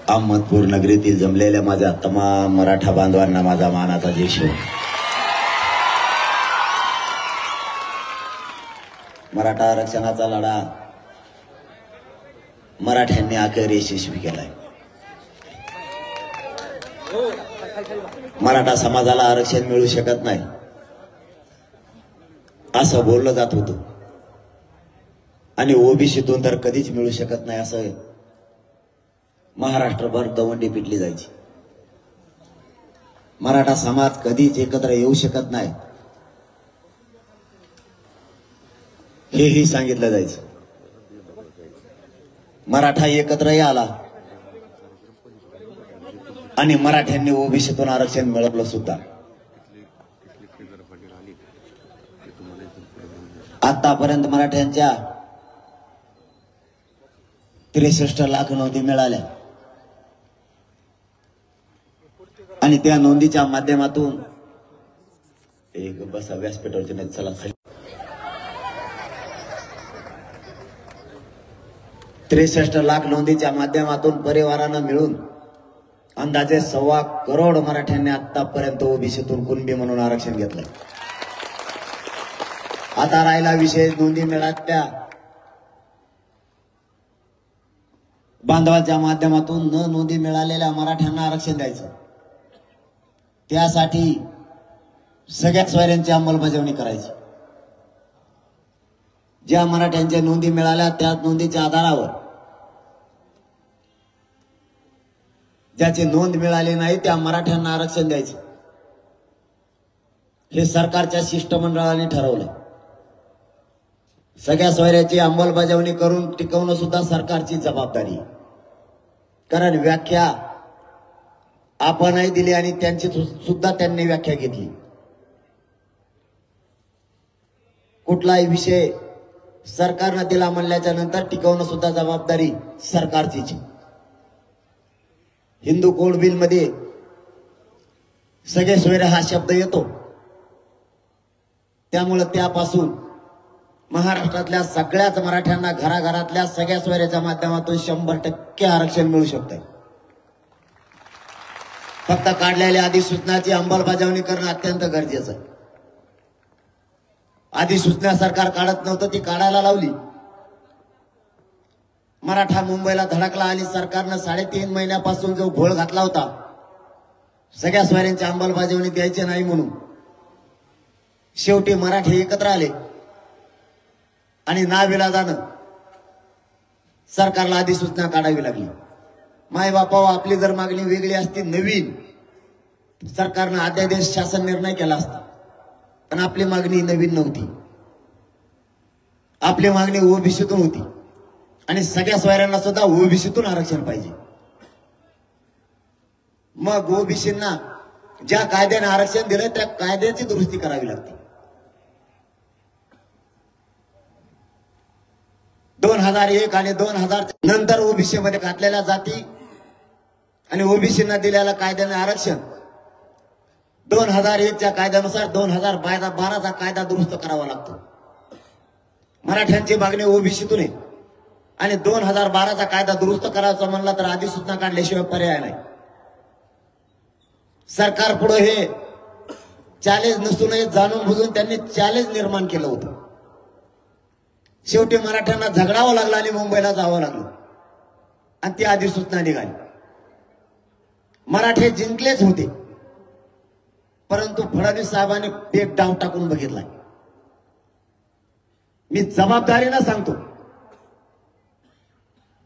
अहमदपूर नगरीतील जमलेल्या माझ्या तमाम मराठा बांधवांना माझा मानाचा जय शिव. मराठा आरक्षणाचा लढा मराठ्यांनी अखेर यशस्वी केलाय. मराठा समाजाला आरक्षण मिळू शकत नाही असं बोललं जात होतं आणि ओबीसीतून तर कधीच मिळू शकत नाही असं महाराष्ट्रभर दवंडी पिटली जायची. मराठा समाज कधीच एकत्र येऊ शकत नाही हेही सांगितलं जायचं. मराठा एकत्रही आला आणि मराठ्यांनी ओबीसीतून आरक्षण मिळवलं सुद्धा. आतापर्यंत मराठ्यांच्या 63 लाख नोंदी मिळाल्या आणि त्या नोंदीच्या माध्यमातून एक बस व्यासपीठावरची नाही चला 63 लाख नोंदीच्या माध्यमातून परिवारानं मिळून अंदाजे 1.25 करोड मराठ्यांनी आतापर्यंत ओबीसीतून कुणबी म्हणून आरक्षण घेतलं. आता राहिला विषय नोंदी मिळाल्या बांधवाच्या माध्यमातून न नोंदी मिळालेल्या मराठ्यांना आरक्षण द्यायचं. त्यासाठी सगळ्या सोयऱ्यांची अंमलबजावणी करायची. ज्या मराठ्यांच्या नोंदी मिळाल्या त्या नोंदीच्या आधारावर ज्याची नोंद मिळाली नाही त्या मराठ्यांना आरक्षण द्यायचं. हे सरकारच्या शिष्टमंडळाने ठरवलं. सगळ्या सोयऱ्याची अंमलबजावणी करून टिकवणं सुद्धा सरकारची जबाबदारी. कारण व्याख्या आपणही दिली आणि त्यांची सुद्धा त्यांनी व्याख्या घेतली. कुठलाही विषय सरकारनं दिला म्हणल्याच्या नंतर टिकवणं सुद्धा जबाबदारी सरकारचीच. हिंदू कोड बिल मध्ये सगळे सोयरे हा शब्द येतो. त्यामुळे त्यापासून महाराष्ट्रातल्या सगळ्याच मराठ्यांना घराघरातल्या सगळ्या सोयऱ्याच्या माध्यमातून 100% आरक्षण मिळू शकतं. फक्त काढलेल्या अधिसूचनाची अंमलबजावणी करणं अत्यंत गरजेचं आहे. अधिसूचना सरकार काढत नव्हतं, ती काढायला लावली. मराठा मुंबईला धडकला आणि सरकारनं 3.5 महिन्यापासून जो घोळ घातला होता सगळ्या सोयऱ्यांची अंमलबजावणी द्यायची नाही म्हणून, शेवटी मराठी एकत्र आले आणि नाविलाजानं सरकारला अधिसूचना काढावी लागली. माय बापाव आपली जर मागणी वेगळी असती, नवीन सरकारनं अध्यादेश शासन निर्णय केला असता, पण आपली मागणी नवीन नव्हती. आपली मागणी ओबीसीतून होती आणि सगळ्या सोयऱ्यांना सुद्धा ओबीसीतून आरक्षण पाहिजे. मग ओबीसींना ज्या कायद्याने आरक्षण दिलं त्या कायद्याची दुरुस्ती करावी लागते. 2001 आणि 2000 नंतर ओबीसी मध्ये घातलेल्या जाती आणि ओबीसींना दिलेल्या कायद्याने आरक्षण 2001च्या कायद्यानुसार 2012चा कायदा दुरुस्त करावा लागतो. मराठ्यांची मागणी ओबीसीतून आहे आणि 2012चा कायदा दुरुस्त करायचा म्हणला तर अधिसूचना काढल्याशिवाय पर्याय नाही. सरकार पुढे हे चॅलेंज नसूनही जाणून बुजून त्यांनी चॅलेंज निर्माण केलं होतं. शेवटी मराठ्यांना झगडावं लागलं आणि मुंबईला जावं लागलं आणि ती अधिसूचना निघाली. मराठे जिंकलेच होते, परंतु फडणवीस साहेबांनी एक डाव टाकून बघितला. मी जबाबदारीनं सांगतो,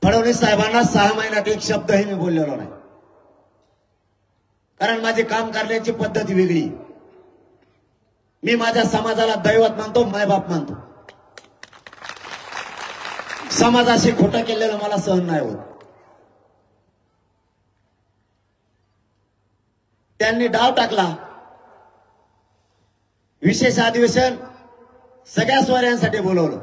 फडणवीस साहेबांना 6 महिन्यात एक शब्दही मी बोललेलो नाही. कारण माझे काम करण्याची पद्धती वेगळी. मी माझ्या समाजाला दैवत मानतो, मायबाप मानतो. समाजाशी खोटं केलेलं मला सहन नाही होत. त्यांनी डाव टाकला. विशेष अधिवेशन सगळ्या सोयऱ्यांसाठी बोलवलं.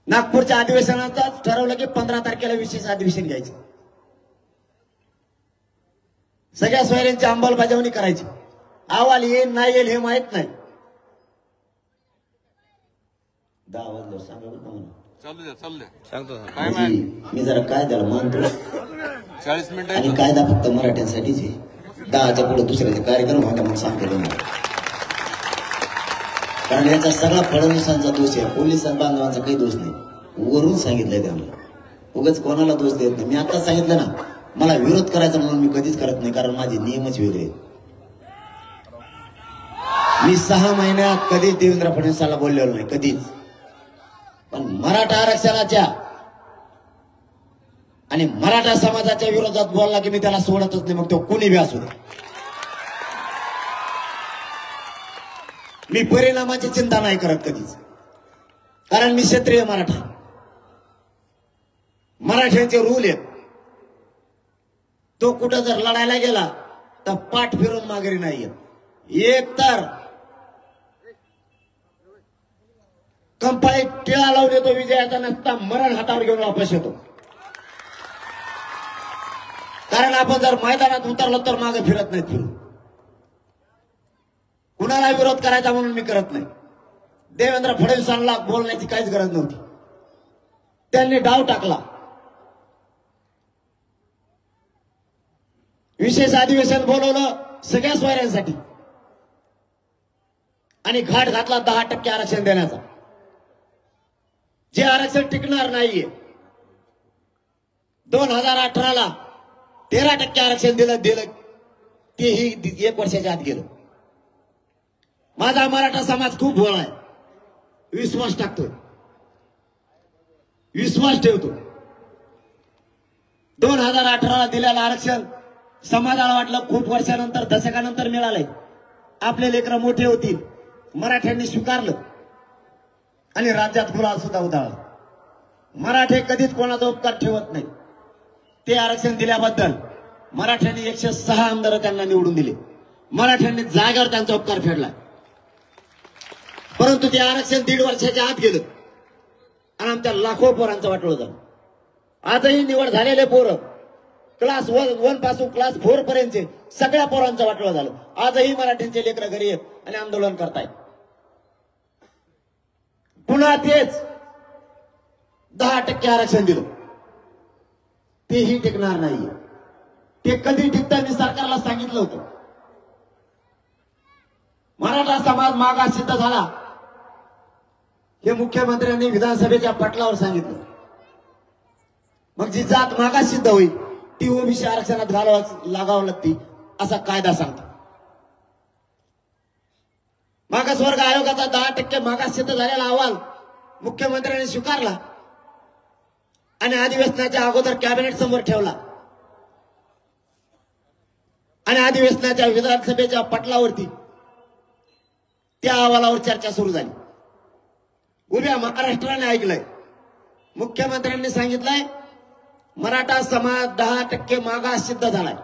नागपूरच्या अधिवेशनात ठरवलं की 15 तारखेला विशेष अधिवेशन घ्यायचं. सगळ्या सोयऱ्यांची अंमलबजावणी करायची. अहवाल येईल नाही येईल हे माहित नाही. 10 वाजले सांगा. सांगतो मी जरा कायद्याला मानतो 40 मिनिटं आणि कायदा फक्त मराठ्यांसाठीच आहे. 10च्या पुढे दुसऱ्याचे कार्यक्रम होत्या म्हणून सांगतो मी. कारण याचा सगळा फडणवीसांचा दोष आहे, पोलीस बांधवांचा काही दोष नाही. वरून सांगितलंय त्यांना, उगाच कोणाला दोष देत नाही. मी आता सांगितलं ना, मला विरोध करायचा म्हणून मी कधीच करत नाही, कारण माझे नियमच वेगळे आहेत. मी 6 महिन्यात कधीच देवेंद्र फडणवीसाला बोललेलो नाही, कधीच. पण मराठा आरक्षणाच्या आणि मराठा समाजाच्या विरोधात बोलला की मी त्याला सोडतच नाही, मग तो कुणी बी असू दे. मी परिणामाची चिंता नाही करत कधीच, कारण मी क्षत्रिय मराठा. मराठ्यांचे रूल आहेत. तो कुठं जर लढायला गेला तर पाठ फिरून माघारी नाही येत. एक तर कंपाळीत टिळा लावून येतो विजयाचा, नसता मरण हातावर घेऊन वापस येतो. कारण आपण जर मैदानात उतरलो तर मागे फिरत नाहीत फिरून. कुणाला विरोध करायचा म्हणून मी करत नाही. देवेंद्र फडणवीसांना बोलण्याची काहीच गरज नव्हती. त्यांनी डाव टाकला. विशेष अधिवेशन बोलवलं सगळ्या सोयऱ्यांसाठी आणि घाट घातला 10% आरक्षण देण्याचा. जे आरक्षण टिकणार नाहीये. 2018ला 13% आरक्षण दिलं तेही 1 वर्षाच्या आत गेलं. माझा मराठा समाज खूप भोळा आहे, विश्वास टाकतोय, विश्वास ठेवतो. 2018ला दिलेलं आरक्षण समाजाला वाटलं खूप वर्षानंतर, दशकानंतर मिळालंय, आपले लेकरं मोठे होतील. मराठ्यांनी स्वीकारलं आणि राज्यात गुलाल सुद्धा उधळला. मराठे कधीच कोणाचा उपकार ठेवत नाही. ते आरक्षण दिल्याबद्दल मराठ्यांनी 106 आमदार त्यांना निवडून दिले. मराठ्यांनी जागेवर त्यांचा उपकार फेडला. परंतु ते आरक्षण 1.5 वर्षाच्या आत गेलं आणि आमच्या लाखो पोरांचं वाटोळं झालं. आजही निवड झालेले पोरं क्लास 1 पासून क्लास 4 पर्यंतचे सगळ्या पोरांचं वाटोळं झालं. आजही मराठ्यांचे लेकरं घरी आहेत आणि आंदोलन करतायत. पुन्हा तेच 10% आरक्षण दिलं, तेही टिकणार नाहीये. ते कधी टिकतं मी सरकारला सांगितलं होतं. मराठा समाज मागास सिद्ध झाला हे मुख्यमंत्र्यांनी विधानसभेच्या पटलावर सांगितलं. मग जी जात मागास सिद्ध होईल ती ओबीसी आरक्षणात लागावं लागती असा कायदा सांगतो. मागासवर्ग आयोगाचा 10% मागास सिद्ध झालेला अहवाल मुख्यमंत्र्यांनी स्वीकारला आणि अधिवेशनाच्या अगोदर कॅबिनेट समोर ठेवला आणि अधिवेशनाच्या विधानसभेच्या पटलावरती त्या अहवालावर चर्चा सुरू झाली. उभ्या महाराष्ट्राने ऐकलंय. मुख्यमंत्र्यांनी सांगितलंय मराठा समाज 10% मागास सिद्ध झालाय.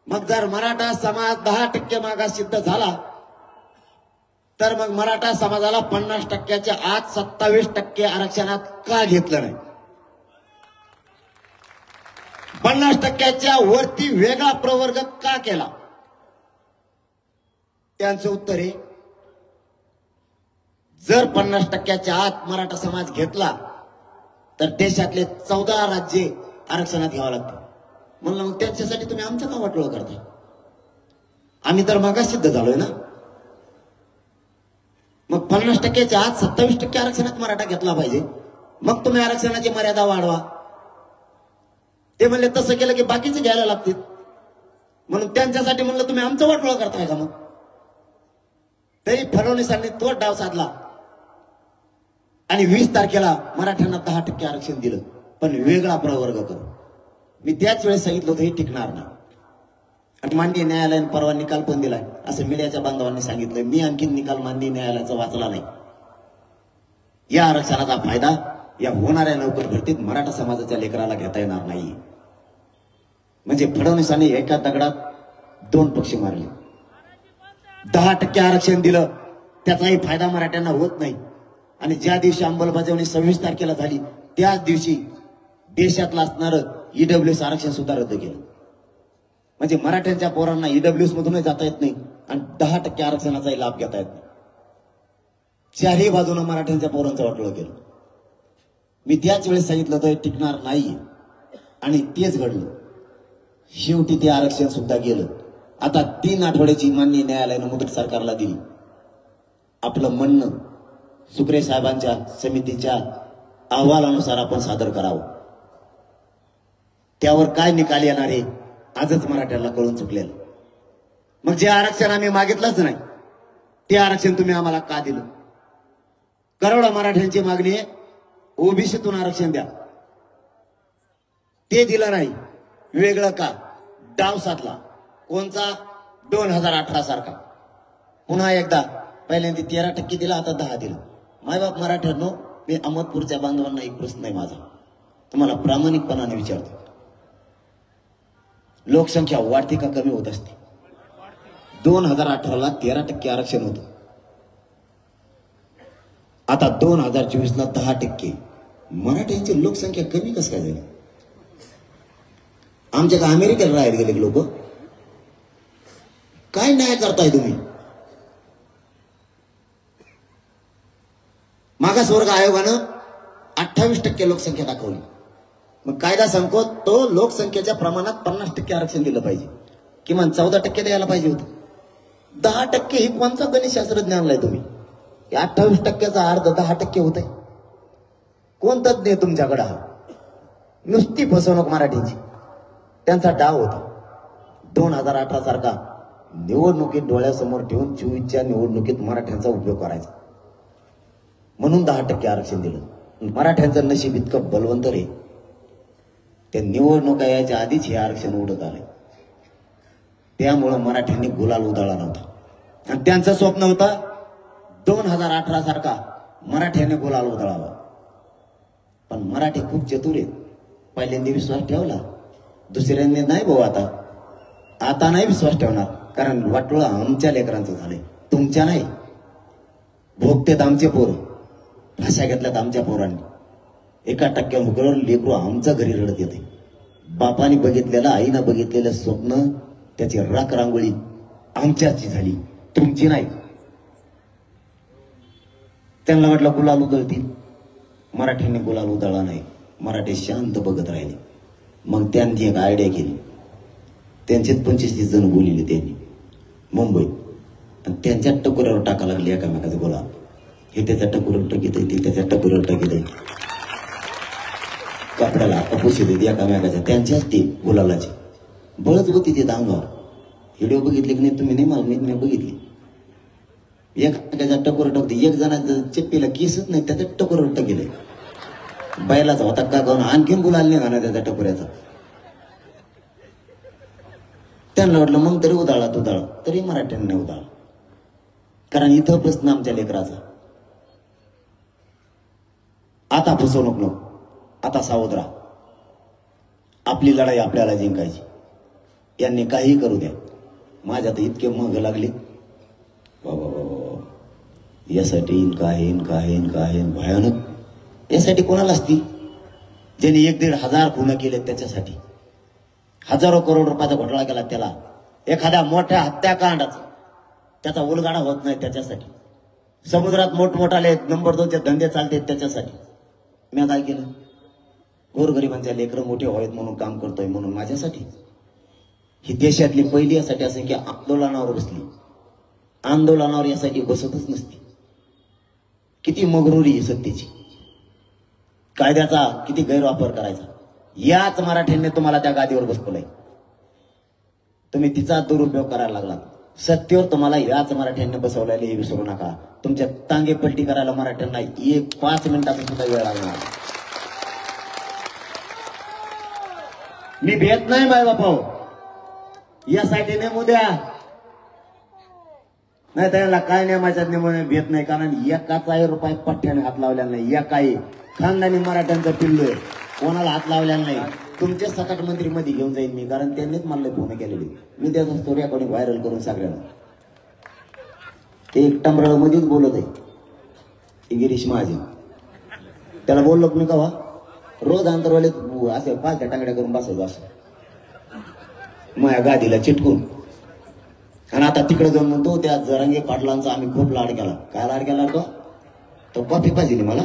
मग जर मराठा समाज 10% मागास सिद्ध झाला तर मग मराठा समाजाला 50%च्या आत 27% आरक्षणात का घेतलं नाही? 50%च्या वरती वेगळा प्रवर्ग का केला? त्यांचं उत्तर आहे, जर 50%च्या आत मराठा समाज घेतला तर देशातले 14 राज्ये आरक्षणात घ्यावं लागतं. म्हणलं मग त्यांच्यासाठी तुम्ही आमचं का वाटोळं करता? आम्ही तर मागास सिद्ध झालोय ना. मग 50%च्या आत 27% आरक्षणात मराठा घेतला पाहिजे. मग तुम्ही आरक्षणाची मर्यादा वाढवा. ते म्हणले तसं केलं की बाकीचे घ्यायला लागतील. म्हणून त्यांच्यासाठी म्हणलं तुम्ही आमचं वाटोळं करताय का? मग तरी फडणवीसांनी तोच डाव साधला आणि 20 तारखेला मराठ्यांना 10% आरक्षण दिलं, पण वेगळा प्रवर्ग करू. मी त्याच वेळेस सांगितलं होतं हे टिकणार नाही. आणि माननीय न्यायालयाने परवा निकाल पण दिलाय असं मीडियाच्या बांधवांनी सांगितलं. मी आणखीन निकाल माननीय न्यायालयाचा वाचला नाही. या आरक्षणाचा फायदा या होणाऱ्या नोकर भरतीत मराठा समाजाच्या लेकराला घेता येणार नाही. म्हणजे फडणवीसांनी एका दगडात 2 पक्षी मारले. 10% आरक्षण दिलं त्याचाही फायदा मराठ्यांना होत नाही. आणि ज्या दिवशी अंमलबजावणी 26 तारखेला झाली त्याच दिवशी देशातलं असणारं ईडब्ल्यूएस आरक्षण सुद्धा रद्द केलं. म्हणजे मराठ्यांच्या पोरांना ईडब्ल्यूएस मधूनही जाता येत नाही आणि 10% आरक्षणाचाही लाभ घेता येत नाही. चारही बाजूने मराठ्यांच्या पोरांचं वाटोळं केलं. मी त्याच वेळेस सांगितलं होतं हे टिकणार नाहीये आणि तेच घडलं. शेवटी ते आरक्षण सुद्धा गेलं. आता 3 आठवड्याची मान्य न्यायालयानं मुदत सरकारला दिली. आपलं म्हणणं सुक्रे साहेबांच्या समितीच्या अहवालानुसार आपण सादर करावं. त्यावर काय निकाल येणार आहे आजच मराठ्यांना कळून चुकलेलं. मग जे आरक्षण आम्ही मागितलंच नाही ते आरक्षण तुम्ही आम्हाला का दिलं? करोडो मराठ्यांची मागणी आहे ओबीसीतून आरक्षण द्या, ते दिलं नाही. वेगळं का? डाव साधला. कोणचा? 2018 सारखा. पुन्हा एकदा पहिल्यांदा 13% दिला, आता 10 दिला. मायबाप मराठ्यांनो, मी अहमदपूरच्या बांधवांना एक प्रश्न आहे माझा, तुम्हाला प्रामाणिकपणाने विचारतो. लोकसंख्या वाढते का कमी होत असते? 2018ला 13% आरक्षण होतं. आता 2024ला 10%. मराठ्यांची लोकसंख्या कमी कसं काय झाली? आमच्या का अमेरिकेला राहायला गेले लोक? काय न्याय करताय तुम्ही? मागासवर्ग आयोगानं 28% लोकसंख्या दाखवली. मग कायदा सांगतो तो लोकसंख्येच्या प्रमाणात 50% आरक्षण दिलं पाहिजे, किमान 14% द्यायला पाहिजे होतं. 10% ही कोणता गणित शास्त्रज्ञ आणलाय तुम्ही? 28%चा अर्ध 10% होत आहे. कोण तज्ञ आहे तुमच्याकडे? हा नुसती फसवणूक मराठीची. त्यांचा डाव होता. 2018 सारखा निवडणुकीत डोळ्यासमोर ठेवून 24च्या निवडणुकीत मराठ्यांचा उपयोग करायचा म्हणून 10% आरक्षण दिलं. मराठ्यांचं नशीब इतकं बलवंतर आहे, त्या निवडणुका यायच्या आधीच हे आरक्षण उडत आले. त्यामुळं मराठ्यांनी गुलाल उधळला नव्हता. आणि त्यांचं स्वप्न होतं 2018 सारखा मराठ्यांनी गुलाल उधळावा. पण मराठी खूप चतुर आहेत. पहिल्यांदा विश्वास ठेवला, दुसऱ्यांनी नाही भाऊ. आता नाही विश्वास ठेवणार, कारण वाटोळं आमच्या लेकरांचं झालंय, तुमच्या नाही. भोगतेत आमचे पोरं, भाषा घेतल्यात आमच्या पोरांनी. 1% हुकलं लेकरू आमचं घरी रडत येते. बापाने बघितलेलं, आईनं बघितलेलं स्वप्न, त्याची राख रांगोळी आमच्याची झाली, तुमची नाही. त्यांना वाटलं गुलाल उधळतील, मराठ्यांनी गुलाल उधळला नाही. मराठी शांत बघत राहिले. मग त्यांनी एक आयडिया केली. त्यांचेच 25-30 जण बोलिले त्यांनी मुंबईत, आणि त्यांच्या टकोऱ्यावर टाका लागले एकामेकाचा गुलाल. हे त्याच्या टकोऱ्यावर टाकीत आहे, ते त्याच्या टकोऱ्यावर टाकीत आहे, कपड्याला अपुशी देत एकामेकाच्या. त्यांच्याच ते गुलालाची बळच होती ते अंगावर. व्हिडिओ बघितले की नाही तुम्ही? नाही, मला मी बघितली. एकामेकाच्या टकोर टाकते. एक जणांचं चप्पीला केसच नाही, त्याच्या टकोऱ्यावर टाकीले. बैलाचा होता का गाऊन आणखीन गुलाल नाही घालणार त्याच्या टकोऱ्याचा. त्यांना वाटलं मग तरी उधाळा तुधाळा, तरी मराठ्यांनी उधाळा. कारण इथं प्रश्न आमच्या लेकराचा. आता फसवणूक नको, आता सावध राहा. आपली लढाई आपल्याला जिंकायची. यांनी काही करू द्या. माझ्या तर इतके मग लागले बाबा बाबा, यासाठी काय भयानक. यासाठी कोणाला असती? ज्यांनी 1-1.5 हजार खुनं केले त्याच्यासाठी. हजारो करोड रुपयाचा घोटाळा केला त्याला. एखाद्या मोठ्या हत्याकांडाचा त्याचा उलगाडा होत नाही त्याच्यासाठी. समुद्रात मोठमोठाले नंबर 2चे धंदे चालते त्याच्यासाठी. मी काय केलं? गोरगरिबांच्या लेकरं मोठे व्हावेत म्हणून काम करतोय, म्हणून माझ्यासाठी. ही देशातली पहिली यासाठी असं की आंदोलनावर बसली. आंदोलनावर यासाठी बसतच नसती. किती मगरुरी आहे सत्तेची. कायद्याचा किती गैरवापर करायचा. याच मराठ्यांनी तुम्हाला त्या गादीवर बसवलंय. तुम्ही तिचा दुरुपयोग करायला लागला. सत्तेवर तुम्हाला याच मराठ्यांनी बसवलेले हे विसरू नका. तुमच्या टांगे पलटी करायला मराठ्यांना 5 मिनिटाचा सुद्धा वेळ लागणार. मी भेट नाही बाय बापा, यासाठी नेमू द्या. नाही त्याला काय नेमाच्या नेमून भेट नाही. कारण एकाचाही रुपये पठ्ठ्याने हात लावलेला नाही. या काही खानदानी मराठ्यांचं पिल्लू आहे, कोणाला हात लावलेला नाही. तुमच्या सकाट मंत्री मध्ये घेऊन जाईन मी, कारण त्यांनीच मला फोन केलेली. मी त्याचा स्टोरी रेकॉर्डिंग व्हायरल करून सगळ्यांना. ते एक टमरळ मध्येच बोलत आहे गिरीश महाजन. त्याला बोललो मी कवा रोज अंतरवाले असे 5 टांगड्या करून बसायचो असं माझ्या गादीला चिटकून. आणि आता तिकडे जाऊन म्हणतो त्या जरांगे पाटलांचा आम्ही खूप लाड केला. काय लाड केला तो? कॉफी पाहिजे मला.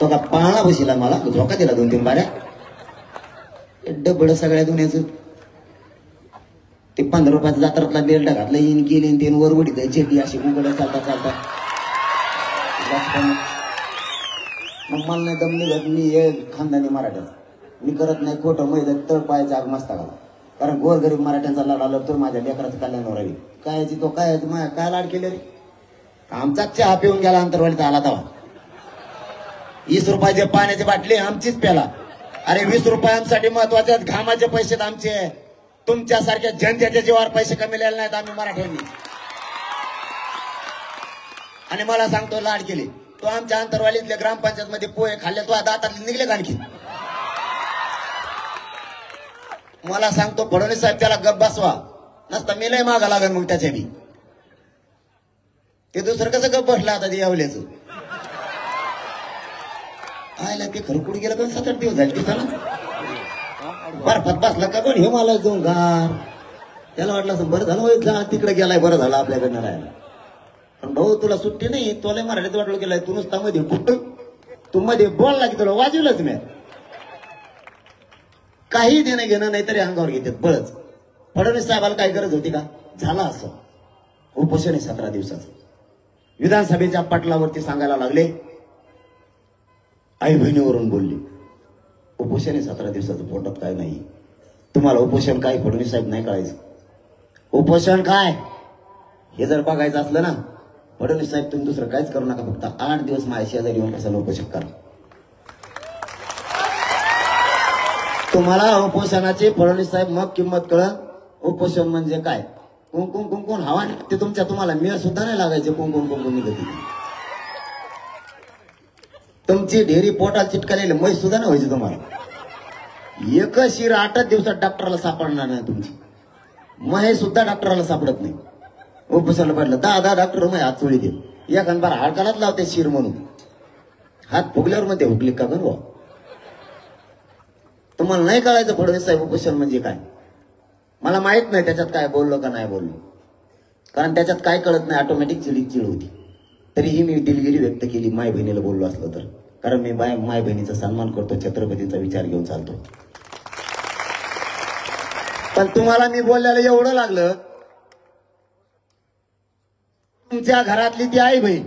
तो का पाळणा बसिला मला झोका दिला 2-3 बाऱ्या डबड सगळ्या दुनियाचं ते 15 रुपयाचा जात्रातला बेल्ट घातला येईन गेले तीन वर उडीत चेटी अशी उघड चालता चालता मग मला नाही दम निघत मी हे खानदानी मराठ्याचा मी करत नाही खोटं मैदान तळ पायाचा आग मस्ता घाला कारण गोरगरीब मराठ्यांचा लाड आला तर माझ्या लेकराचं कल्याण राहील कायची तो काय काय लाड केले रे आमचा चहा पिऊन गेला अंतरवालीत आला तवा 20 रुपयाचे पाण्याची बाटली आमचीच प्याला अरे 20 रुपयांसाठी महत्वाचे आहेत घामाचे पैसे आमचे तुमच्यासारख्या जनतेच्या जीवावर पैसे कमीलेले नाहीत आम्ही मराठ्यांनी आणि मला सांगतो लाड केले तो आमच्या अंतरवालीतल्या ग्रामपंचायत मध्ये पोहे खाल्ले तो दातातले निघले का आणखी मला सांगतो फडणवीस साहेब त्याला गप बसवा नसता मी लय मागा लागेल मग त्याच्या बी ते दुसरं कसं गप बसलं आता ते यावल्याचं आयला ते खरं कुठे गेलं पण 7-8 दिवस झाले तिथं ना बर्फात बसला का पण हिमालय जाऊन गार त्याला वाटलं असं बरं झालं जा तिकडे गेलाय बरं झालं आपल्याकडनं राहायला पण भाऊ तुला सुट्टी नाही तुला मराठीत वाटलं गेलाय तू नुसता मध्ये कुठं तू मध्ये बोलला की तुला वाजवलंच मी काही देणं घेणं नाही तरी अंगावर घेतात बळच फडणवीस साहेबाला काय गरज होती का झाला असं उपोषण आहे 17 दिवसाचं विधानसभेच्या पटलावरती सांगायला लागले आई बहिणीवरून बोलले उपोषण आहे 17 दिवसाचं पोटात काय नाही तुम्हाला उपोषण काय फडणवीस साहेब नाही कळायचं उपोषण काय हे जर बघायचं असलं ना फडणवीस साहेब तुम्ही दुसरं काहीच करू नका फक्त 8 दिवस माझ्या शेजारी येऊन कशाला उपोषण करा तुम्हाला उपोषणाची फडणवीस साहेब मग किंमत कळलं उपोषण म्हणजे काय कुंकुम कुंकुम हवा ते तुम्हाला मेळ सुद्धा नाही लागायचे कुंकुम कुंकुम निघत तुमची ढेरी पोटात चिटकालेली म्हैस सुद्धा नाही व्हायची तुम्हाला एक शिर 8 दिवसात डॉक्टरला सापडणार नाही तुमची म्हैस सुद्धा डॉक्टरला सापडत नाही उपोषणाला पडलं 10 डॉक्टर मग हात चोळी दे या गणबार हाडकालाच लावते शिर म्हणून हात फुगल्यावर मध्ये हुकली का गण तुम्हाला नाही कळायचं फडणवीस साहेब उपोषण म्हणजे काय मला माहित नाही त्याच्यात काय बोललो का नाही बोललो कारण त्याच्यात काय कळत नाही ऑटोमॅटिक चिड होती तरीही मी दिलगिरी व्यक्त केली माय बहिणीला बोललो असलं तर कारण मी माय बहिणीचा सन्मान करतो छत्रपतीचा विचार घेऊन चालतो पण तुम्हाला मी बोलल्याला एवढं लागलं तुमच्या घरातली ती आई बहीण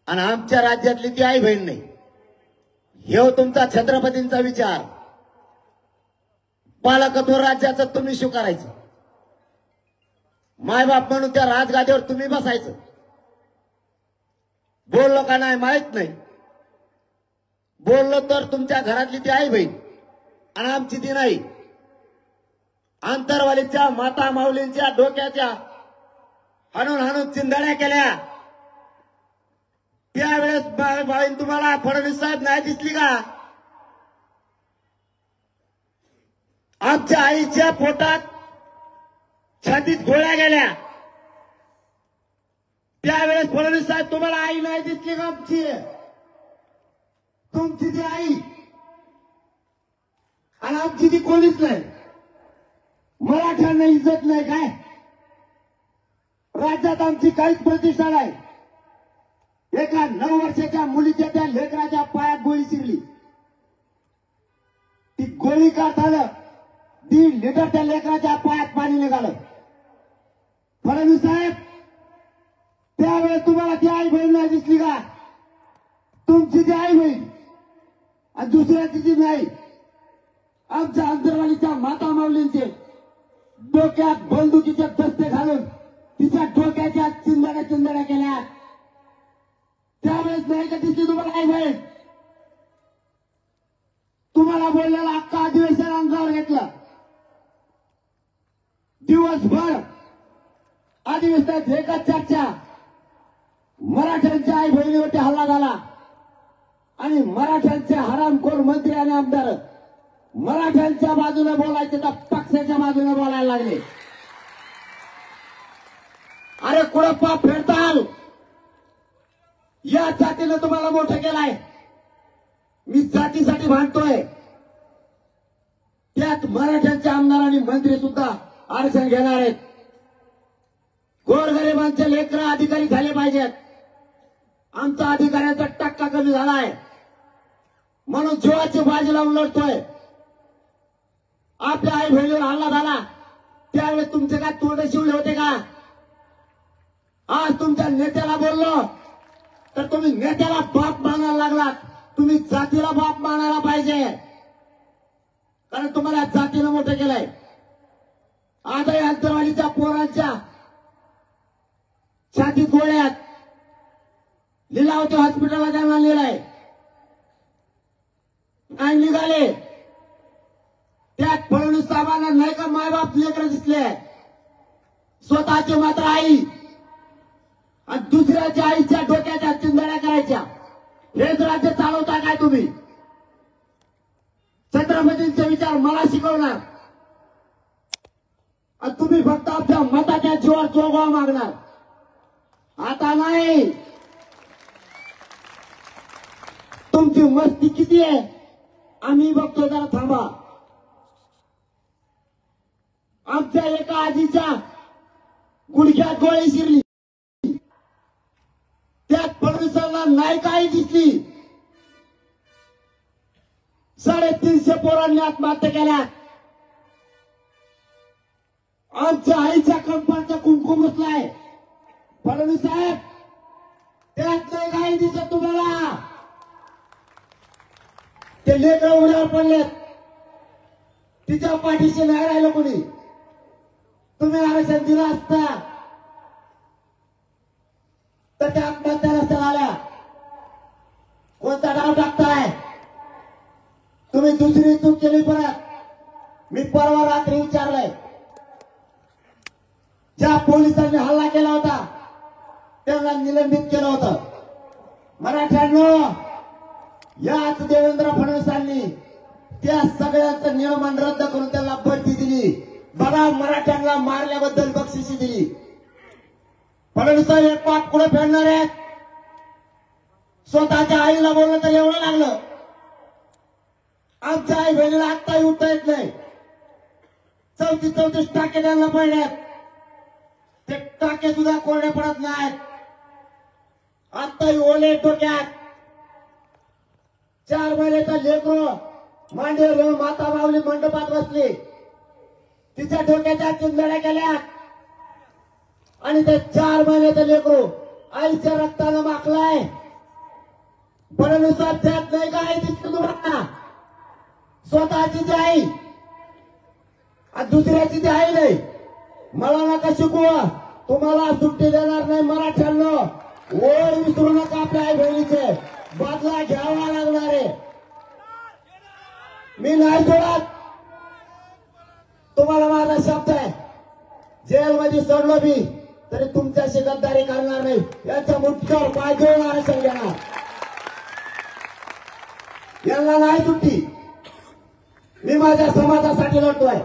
आणि आमच्या राज्यातली ती आई बहीण नाही हे तुमचा छत्रपतींचा विचार पालकत्व राज्याचं तुम्ही स्वीकारायचं मायबाप म्हणून त्या राजगादीवर तुम्ही बसायचं बोललो का नाही माहित नाही बोललो तर तुमच्या घरातली ती आई बहीण आणि आमची ती नाही अंतरवालीच्या माता माऊलींच्या डोक्याच्या हाणून हाणून चिंधड्या केल्या त्यावेळेस बाईन तुम्हाला फडणवीस साहेब नाही दिसली का आमच्या आईच्या पोटात छातीत गोळ्या गेल्या त्यावेळेस फडणवीस साहेब तुम्हाला आई नाही दिसली का आमची तुमची ती आई आणि आमची ती कोणीच नाही मराठ्यांना इज्जत नाही काय राज्यात आमची काहीच प्रतिष्ठा नाही एका 9 वर्षाच्या मुलीच्या त्या लेकराच्या पायात गोळी शिरली ती गोळी काढताना 1.5 लिटर त्या लेकराच्या पायात पाणी निघालं फडणवीस साहेब त्यावेळेस तुम्हाला ती आई बहीण नाही दिसली का तुमची ती आई बहीण आणि दुसऱ्याची ती नाही आमच्या अंतरवालीच्या माता माऊलींचे डोक्यात बंदुकीचे दस्ते घालून तिच्या डोक्याच्या चिंधड्या केल्या त्यावेळेस नाही का तिची तुम्हाला आई बहीण तुम्हाला बोललेला अख्खा अधिवेशन अंगावर घेतलं दिवसभर अधिवेशनात एकच चर्चा मराठ्यांच्या आई बहिणीवरती हल्ला झाला आणि मराठ्यांचे हरामखोर मंत्री आणि आमदार मराठ्यांच्या बाजूने बोलायचे तर पक्षाच्या बाजूने बोलायला लागले अरे कुळप्पा फेडताल या जातीनं तुम्हाला मोठं केलाय मी जातीसाठी भांडतोय त्यात मराठ्यांचे आमदार आणि मंत्री सुद्धा आरक्षण घेणार आहेत गोरगरिबांचे लेकरं अधिकारी झाले पाहिजेत आमचा अधिकाऱ्यांचा टक्का कमी झालाय म्हणून जीवाची बाजी लावून लढतोय. आपल्या आई बहिणीवर हल्ला झाला त्यावेळेस तुमचे काय तोंड शिवले होते का? आज तुमच्या नेत्याला बोललो तर तुम्ही नेत्याला बाप मानायला लागलात. तुम्ही जातीला बाप मानायला पाहिजे कारण तुम्हाला जातीनं मोठं केलंय. आजही अंतरवालीच्या पोरांच्या छातीत गोळ्यात लिलावती हॉस्पिटलला त्यांना नेलाय. नाही निघाले त्यात फडणवीस साहेबांना नाही का मायबाप लेकरं दिसले. स्वतःची मात्र आई आणि दुसऱ्याच्या आईच्या डोक्याच्या चिंधड्या करायच्या. हेच राज्य चालवता काय तुम्ही? छत्रपतींचे विचार मला शिकवणार आणि तुम्ही फक्त आपल्या मताच्या जीवावर जोगवा मागणार. आता नाही. तुमची मस्ती किती आहे आम्ही बघतो. जरा थांबा. आमच्या एका आजीच्या गुडघ्यात गोळी शिरली त्यात फडणवीसांना नाही काही दिसली. 350 पोरांनी आत्महत्या केल्या. आमच्या आईच्या कंपाचा कुंकुम बसलाय. फडणवीस साहेब त्यात नाही काही दिसत तुम्हाला. ते लेकरं उड्यावर पडलेत. तिच्या पाठीशी नाही राहिलं कोणी. तुम्ही आरक्षण दिलं असता तर त्या आत्महत्या नसत्या आल्या. कोणता डाव टाकताय तुम्ही? दुसरी चूक केली परत. मी परवा रात्री विचारलंय ज्या पोलिसांनी हल्ला केला होता त्यांना निलंबित केलं होतं. मराठ्यांनो याच देवेंद्र फडणवीसांनी त्या सगळ्यांचं नियमन रद्द करून त्यांना बढती दिली. बघा मराठ्यांना मारल्याबद्दल बक्षिसी दिली. फडणवीस हे पाप कुठे फेडणार आहेत? स्वतःच्या आईला बोललं तर एवढं लागलं. आमच्या आई बहिणीला आत्ताही उठता येत नाही. 34 टाके त्यांना पडल्यात. ते टाके सुद्धा कोरडे पडत नाहीत. आत्ताही ओले डोक्यात. 4 महिन्याचा लेकरू मांडीवर घेऊन माता माऊली मंडपात बसली. तिच्या डोक्याच्या चिंधड्या केल्या आणि ते 4 महिन्याचं लेकरू आईच्या रक्तानं माखलाय. फडणवीस त्यात नाही काय दिसतं तुम्हाला? स्वतःची ती आई आणि दुसऱ्याची ती आई नाही. मला नका शिकू. तुम्हाला सुट्टी देणार नाही मराठ्यांनो. ओढ विसरू नका. आपल्या आई बहिणीचे बदला घ्यावा लागणार आहे. मी नाही सोडत. तुम्हाला माझा शब्द आहे. जेलमध्ये सोडलो मी तरी तुमच्याशी गद्दारी करणार नाही. यांच्या मुठ्यावर पाय देऊन आरक्षण घेणार. यांना नाही सुट्टी. मी माझ्या समाजासाठी लढतोय.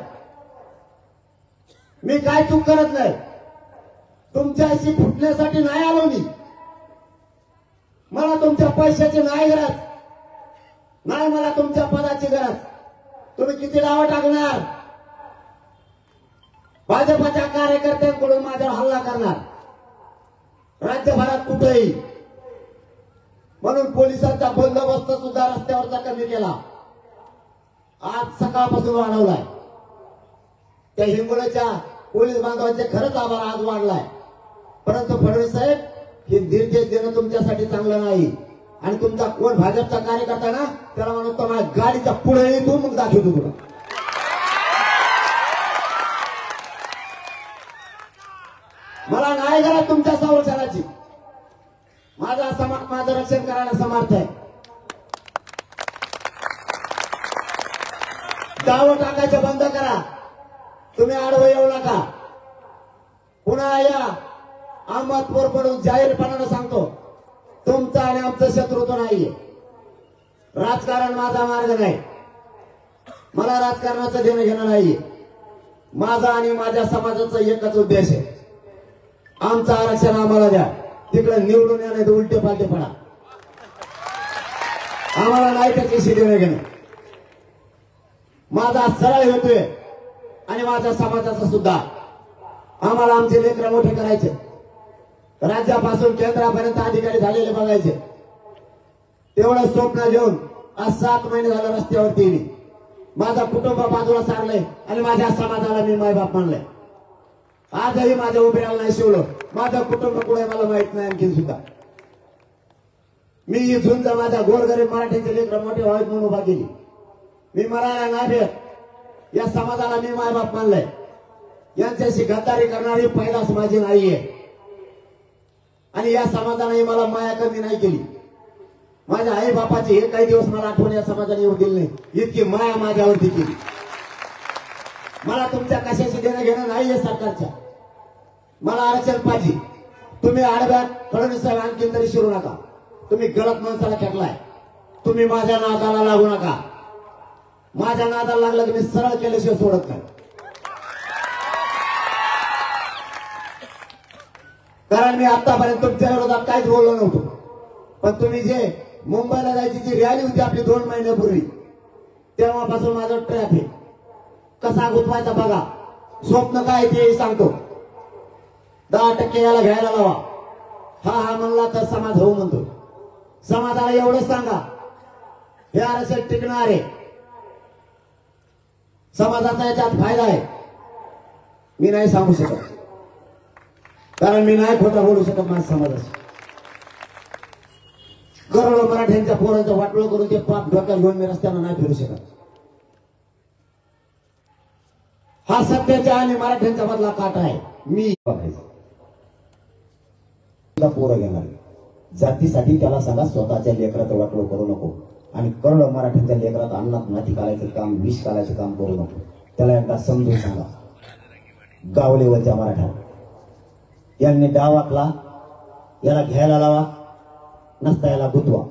मी काय चूक करत नाही. तुमच्याशी फुटण्यासाठी नाही आलो मी. मला तुमच्या पैशाची नाही गरज. नाही मला तुमच्या पदाची गरज. तुम्ही किती नावं टाकणार? भाजपच्या कार्यकर्त्यांकडून माझ्यावर हल्ला करणार राज्यभरात कुठेही. म्हणून पोलिसांचा बंदोबस्त सुद्धा रस्त्यावरचा कमी केला. आज सकाळपासून वाढवलाय. त्या हिंगोलीच्या पोलीस बांधवांचे खरंच आभार आज वाढलाय. परंतु फडणवीस साहेब हे निर्देश देणं तुमच्यासाठी चांगलं नाही. आणि तुमचा कोण भाजपचा कार्यकर्ता ना त्याला म्हणून तो माझ्या गाडीच्या पुढे येतो मग दाखवतो तुला. मला नाही गरज तुमच्या संरक्षणाची. माझा समाज माझं रक्षण करायला समर्थ आहे. दावं टाकायचं बंद करा. तुम्ही आडवं येऊ नका. पुन्हा या अहमदपूर पडून जाहीरपणानं सांगतो तुमचा आणि आमचं शत्रुत्व नाहीये. राजकारण माझा मार्ग नाही. मला राजकारणाचं देणं घेणं नाहीये. माझा आणि माझ्या समाजाचा एकच उद्देश आहे. आमचं आरक्षण आम्हाला द्या. तिकडे निवडून या नाही तर उलटे पालटे पडा. आम्हाला नाही त्याच्याशी देणं घेणं. माझा सरळ हेतू आहे आणि माझ्या समाजाचा सुद्धा. आम्हाला आमचे लेकरं मोठे करायचे. राज्यापासून केंद्रापर्यंत अधिकारी झालेले बघायचे. तेवढं स्वप्न घेऊन आज 7 महिने झालं रस्त्यावरती मी माझा कुटुंब बाजूला सारलंय आणि माझ्या समाजाला मी मायबाप मानलंय. आजही माझ्या उभ्याला नाही शिवलं. माझं कुटुंब कुठे मला माहित नाही आणखी सुद्धा. मी इथून तर माझ्या गोरगरीब मराठीचे लेकरं मोठे व्हावेत म्हणून उभा केली. मी मरायला नाही भेट. या समाजाला मी मायबाप मानलंय. यांच्याशी गद्दारी करणारी पैदास माझी नाहीये आणि या समाजाने मला माया कमी नाही केली. माझ्या आई बापाची हे काही दिवस मला आठवण या समाजाने येऊ दिली नाही. इतकी माया माझ्यावरती केली. मला तुमच्या कशाशी देणं घेणं नाहीये सरकारच्या. मला आरक्षण पाहिजे. तुम्ही आडव्यात फडणवीस साहेब आणखी तरी शिरू नका. तुम्ही गलत माणसाला खेटलाय. तुम्ही माझ्या नादाला लागू नका. माझ्या नादाला लागलं की मी सरळ केल्याशिवाय सोडत नाही. कारण मी आतापर्यंत तुमच्या विरोधात काहीच बोललो नव्हतो. पण तुम्ही जे मुंबईला जायची जी रॅली होती आपली 2 महिन्यापूर्वी तेव्हापासून माझं ट्रॅफिक कसा गुंतवायचा बघा. स्वप्न काय ते सांगतो. 10% याला घ्यायला लावा. हा म्हणला तर समाज हो म्हणतो. समाजाला एवढंच सांगा हे आरक्षण टिकणार आहे. समाजाचा याच्यात फायदा आहे. मी नाही सांगू शकत कारण मी नाही खोटं बोलू शकत माझ्या समाजाशी. करोडो मराठ्यांच्या पोरांचं वाटोळं करून ते पाप डोक्यात घेऊन मी रस्त्यानं नाही फिरू शकत. हा सत्याच्या आणि मराठ्यांचा मधला काटा आहे. मी पोरं घेणार जातीसाठी त्याला सांगा स्वतःच्या लेकराचं वाटोळं करू नको आणि करोडो मराठ्यांच्या लेकरात अन्नात माती काढायचं काम विष काढायचं काम करू नको. त्याला एकदा समजून सांगा. गाव लेवलच्या मराठा यांनी डाव आखला. याला घ्यायला लावा नसता याला गुंतवा.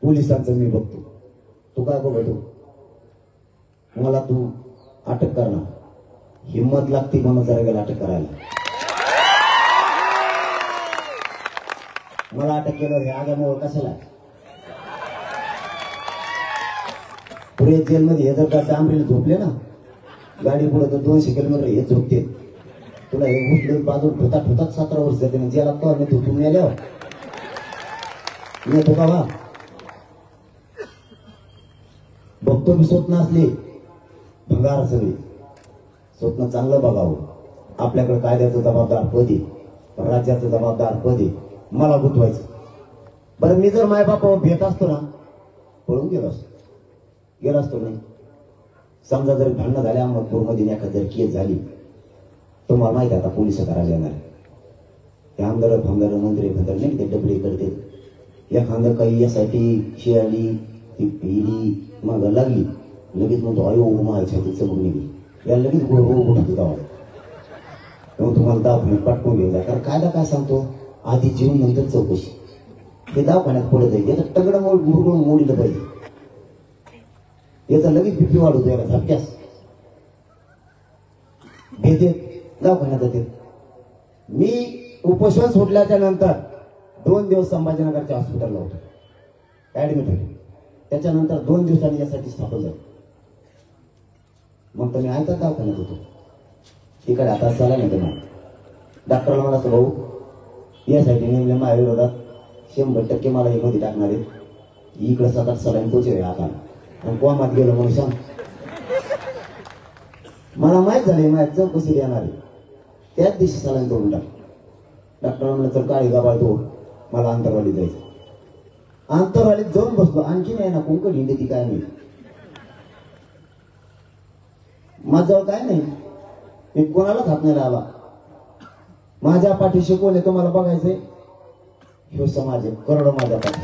पोलिसांचं मी बघतो. तू काय बघतो मला तू अटक करणार हिम्मत लागते म्हणून जरा गेला अटक करायला. मला अटक केलं हे आगामुळे कशाला पुढे जेलमध्ये हे जर का डांबरीला झोपले ना गाडी पुढे तर 200 किलोमीटर हे झोपते. तुला हे उठलं बाजून ठोतात ठोतात 17 वर्ष जाते. जे लागतो मी तू तुम्ही आल्यावर येतो का वा बघतो मी स्वप्न असले भंगार सगळे स्वप्न चांगलं बघावं. आपल्याकडे कायद्याचं जबाबदार पद आहे. राज्याचं जबाबदार पद आहे. मला गुंतवायचं. बरं मी जर मायबापावर भेट असतो ना पळून गेलो असतो नाही. समजा जर भांडणं झाल्या अहमदपूरमध्ये एखादी जर केस झाली तुम्हाला माहिती आता पोलिस करायला येणार. ते आमदार फामदार मंत्री फंदार नाही ते डबडे करते. एखादं काही यासाठी शिळाली ती पिली मग लागली लगेच म्हणतो अयो माझ्या चमक निघली. या लगेच गोड उठत जावा तेव्हा तुम्हाला दवाखान्यात पाठवून घेऊन जाय. कारण कायदा काय सांगतो आधी जीवन नंतर चौकशी. हे दवाखान्यात पडत जाईल. याचं तगडं मुरगुण मोडलं पाहिजे. याचा लगेच बीपी वाढवतो याला झटक्यास भेटे दवाखान्यात जाते. मी उपोषण सोडल्याच्या नंतर 2 दिवस संभाजीनगरच्या हॉस्पिटलला होतो. ऍडमिट होतो. त्याच्यानंतर 2 दिवसांनी यासाठी स्थापन झालं. मग तुम्ही ऐकत दवाखान्यात होतो. तिकडे आता चला नाही तुम्हाला डॉक्टरला मला भाऊ यासाठी नेमले माझ्या विरोधात 100% मला हे मध्ये टाकणार आहे. इकडे 7-8 सलाईन पोचले आता आणि कोमात गेलो म्हणून सांग. मला माहित झाले माझ्या चौकशी येणार आहे. त्याच दिवशी सलाईन तोडून टाक. डॉक्टरला म्हणलं तर काळी गाबाळ तो मला आंतरवालीत जायचं. आंतरवालीत जाऊन बसलो. आणखी नाही ना कोंकण हिंदी ती काय नाही. माझ्याजवळ काय नाही. मी कोणालाच हात नाही लावला. माझ्या पाठीशी कोण आहे तुम्हाला बघायचंय. ह्यो समाज आहे करोडो माझ्या पाठी.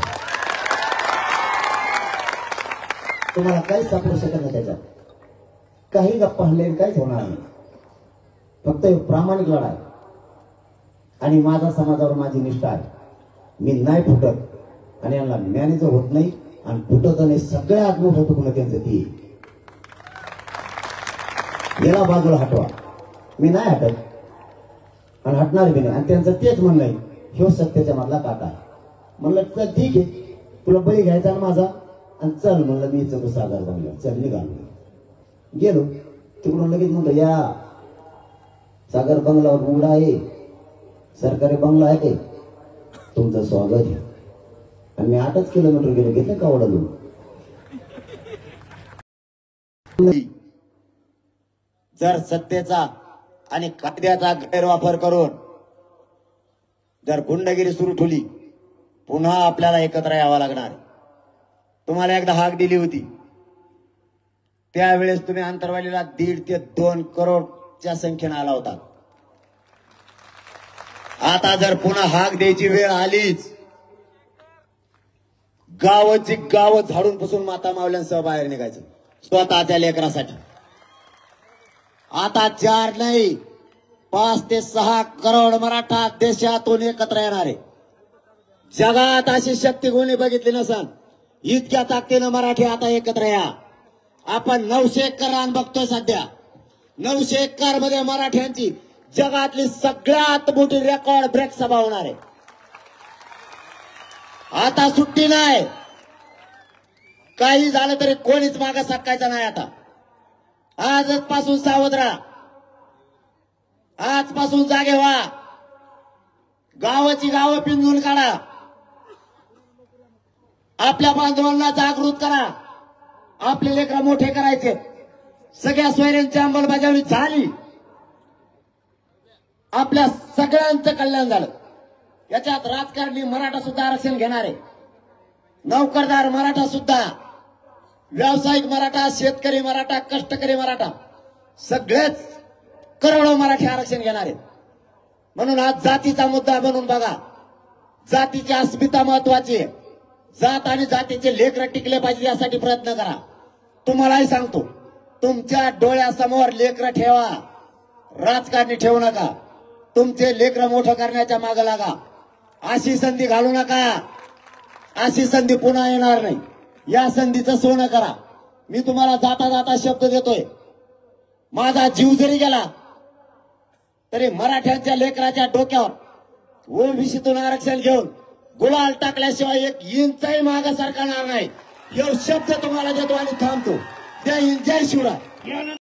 तुम्हाला काहीच सापडू शकत नाही. त्याच्यात काही गप्पा हल्ले काहीच होणार नाही. फक्त प्रामाणिक लढा आहे आणि माझा समाजावर माझी निष्ठा आहे. मी नाही फुटत आणि यांना मॅनेजर होत नाही आणि फुटत आणि सगळ्यात मोठं तुकडं त्यांचं ती याला बाजूला हटवा. मी नाही हटत आणि हटणार बी नाही. आणि त्यांचं तेच म्हणणं आहे ह्यो सत्याच्या मधला काटा आहे. म्हणलं तर ठीक आहे तुला बळी घ्यायचा ना माझा आणि चल म्हणलं मी चल सागर बंगला चल निघालो. गेलो तिकडून लगेच म्हणतो या सागर बंगलावर उघडा आहे सरकारी बंगला आहे ते तुमचं स्वागत आहे. आणि मी 8च किलोमीटर गेलो, घेतलं का ओढून. जर सत्तेचा आणि कायद्याचा गैरवापर करून जर गुंडगिरी सुरू ठेवली, पुन्हा आपल्याला एकत्र यावं लागणार. तुम्हाला एकदा हाक दिली होती, त्यावेळेस तुम्ही आंतरवालीला 1.5 ते 2 करोडच्या संख्येने आला होता. आता जर पुन्हा हाक द्यायची वेळ आलीच, गावाची गाव झाडून पुसून माता मावल्यांसह बाहेर निघायचं स्वतःच्या लेकरासाठी. आता 4 नाही 5 ते 6 करोड मराठा देशातून एकत्र येणार आहे. जगात अशी शक्ती कोणी बघितली नसन. इतक्या ताकदीनं मराठी आता एकत्र या. आपण 900 एकर रान बघतोय सध्या. 900 एकर मध्ये मराठ्यांची जगातली सगळ्यात मोठी रेकॉर्ड ब्रेक सभा होणार आहे. आता सुट्टी नाही. काही झालं तरी कोणीच मागे सरकायचं नाही. आता आजच पासून सावध राहा. आजपासून जागे व्हा. गावाची गावं पिंजून काढा. आपल्या बांधवांना जागृत करा. आपले लेकरं मोठे करायचे. सगळ्या सोयऱ्यांची अंमलबजावणी झाली. आपल्या सगळ्यांचं कल्याण झालं. याच्यात राजकारणी मराठा सुद्धा आरक्षण घेणार आहे. नोकरदार मराठा सुद्धा, व्यावसायिक मराठा, शेतकरी मराठा, कष्टकरी मराठा, सगळेच करोडो मराठी आरक्षण घेणार आहेत. म्हणून आज जातीचा मुद्दा बनून बघा. जातीची अस्मिता महत्वाची आहे. जात आणि जातीचे लेकरं टिकले पाहिजे यासाठी प्रयत्न करा. तुम्हालाही सांगतो, तुमच्या डोळ्यासमोर लेकरं ठेवा. राजकारणी ठेवू नका. तुमचे लेकरं मोठं करण्याच्या मागे लागा. अशी संधी घालू नका. अशी संधी पुन्हा येणार नाही. या संधीचं सोनं करा. मी तुम्हाला जाता जाता शब्द देतोय, माझा जीव जरी गेला तरी मराठ्यांच्या लेकराच्या डोक्यावर ओबीसीतून आरक्षण घेऊन गुलाल टाकल्याशिवाय 1 इंचही मागे सरकणार नाही. हे शब्द तुम्हाला देतो आणि थांबतो. जय हिंद, जय शिवराय.